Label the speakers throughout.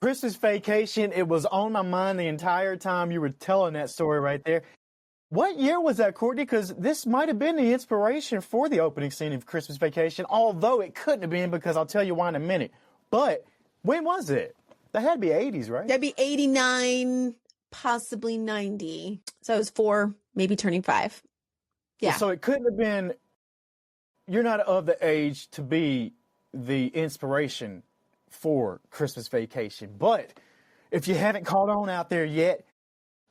Speaker 1: Christmas Vacation, it was on my mind the entire time you were telling that story right there. What year was that, Courtney? Because this might have been the inspiration for the opening scene of Christmas Vacation, although it couldn't have been because I'll tell you why in a minute. But when was it? That had to be 80s, right?
Speaker 2: That'd be 89, possibly 90. So it was 4, maybe turning 5. Yeah.
Speaker 1: So it couldn't have been, you're not of the age to be the inspiration for Christmas Vacation. But if you haven't caught on out there yet,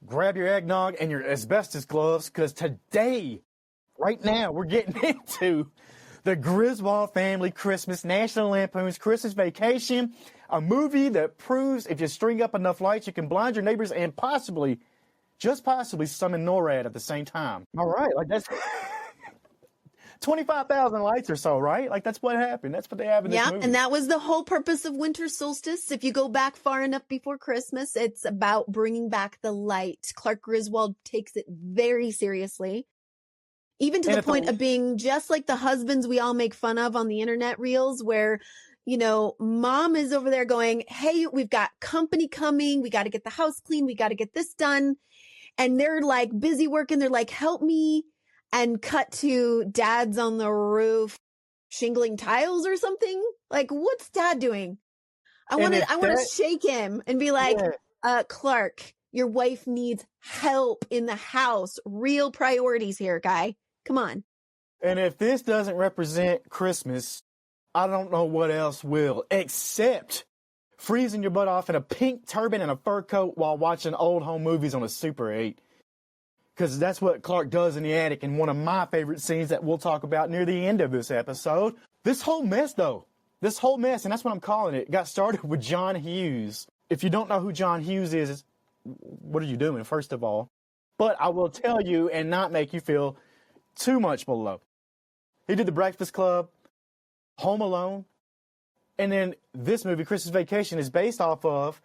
Speaker 1: grab your eggnog and your asbestos gloves, because today, right now, we're getting into the Griswold Family Christmas, National Lampoon's Christmas Vacation, a movie that proves if you string up enough lights, you can blind your neighbors and possibly, just possibly, summon NORAD at the same time. All right, like that's 25,000 lights or so, right? Like that's what happened. That's what they have in this movie.
Speaker 2: Yeah, and that was the whole purpose of winter solstice. If you go back far enough before Christmas, it's about bringing back the light. Clark Griswold takes it very seriously, even to the point of being just like the husbands we all make fun of on the internet reels, where, you know, mom is over there going, hey, we've got company coming. We got to get the house clean. We got to get this done. And they're like busy working. They're like, help me. And cut to dad's on the roof shingling tiles or something. Like, what's dad doing? I want to shake him and be like, Clark, your wife needs help in the house. Real priorities here, guy. Come on.
Speaker 1: And if this doesn't represent Christmas, I don't know what else will, except freezing your butt off in a pink turban and a fur coat while watching old home movies on a Super 8. Because that's what Clark does in the attic in one of my favorite scenes that we'll talk about near the end of this episode. This whole mess, though, and that's what I'm calling it, got started with John Hughes. If you don't know who John Hughes is, what are you doing, first of all? But I will tell you and not make you feel too much below. He did The Breakfast Club, Home Alone, and then this movie, Christmas Vacation, is based off of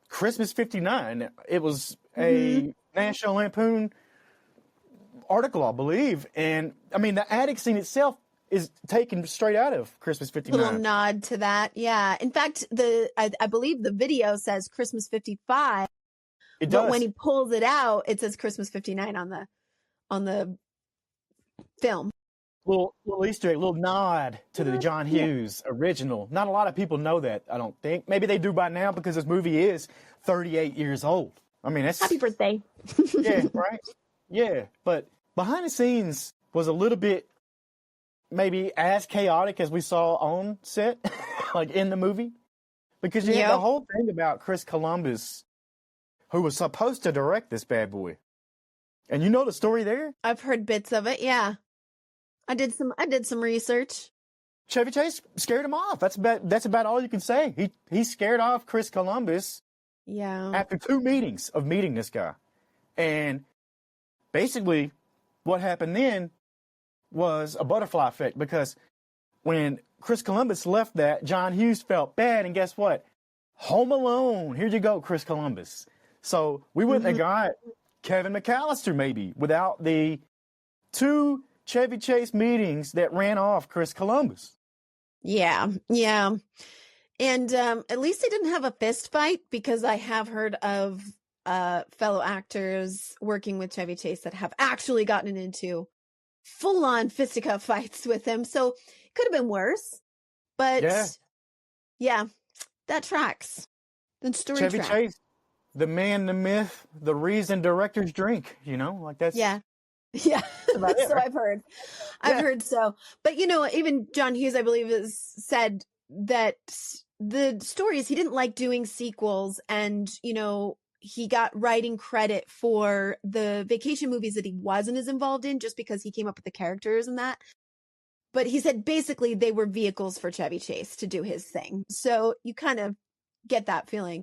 Speaker 1: Christmas 59. It was a National Lampoon article, I believe. And, I mean, the attic scene itself is taken straight out of Christmas 59.
Speaker 2: Little nod to that, yeah. In fact, I believe the video says Christmas 55.
Speaker 1: It does.
Speaker 2: But when he pulls it out, it says Christmas 59 on the film.
Speaker 1: Little Easter egg, little nod to the John Hughes original. Not a lot of people know that, I don't think. Maybe they do by now because this movie is 38 years old. I mean, that's...
Speaker 2: Happy birthday.
Speaker 1: Yeah, right? Yeah, but behind the scenes was a little bit maybe as chaotic as we saw on set, like in the movie. Because you had the whole thing about Chris Columbus, who was supposed to direct this bad boy. And you know the story there?
Speaker 2: I've heard bits of it, yeah. I did some research.
Speaker 1: Chevy Chase scared him off. That's about all you can say. He scared off Chris Columbus.
Speaker 2: Yeah.
Speaker 1: After 2 meetings of meeting this guy. And basically what happened then was a butterfly effect, because when Chris Columbus left that, John Hughes felt bad, and guess what? Home Alone. Here you go, Chris Columbus. So we wouldn't have got Kevin McAllister maybe without the 2 Chevy Chase meetings that ran off Chris Columbus.
Speaker 2: Yeah, yeah. And at least they didn't have a fist fight, because I have heard of fellow actors working with Chevy Chase that have actually gotten into full-on fisticuff fights with him. So it could have been worse. But yeah, that tracks. The story
Speaker 1: Chevy
Speaker 2: tracks.
Speaker 1: Chase, the man, the myth, the reason directors drink, like that's...
Speaker 2: Yeah. Yeah, so I've heard. I've heard so. But, even John Hughes, I believe, has said that the story is he didn't like doing sequels, and, he got writing credit for the vacation movies that he wasn't as involved in, just because he came up with the characters and that. But he said basically they were vehicles for Chevy Chase to do his thing. So you kind of get that feeling.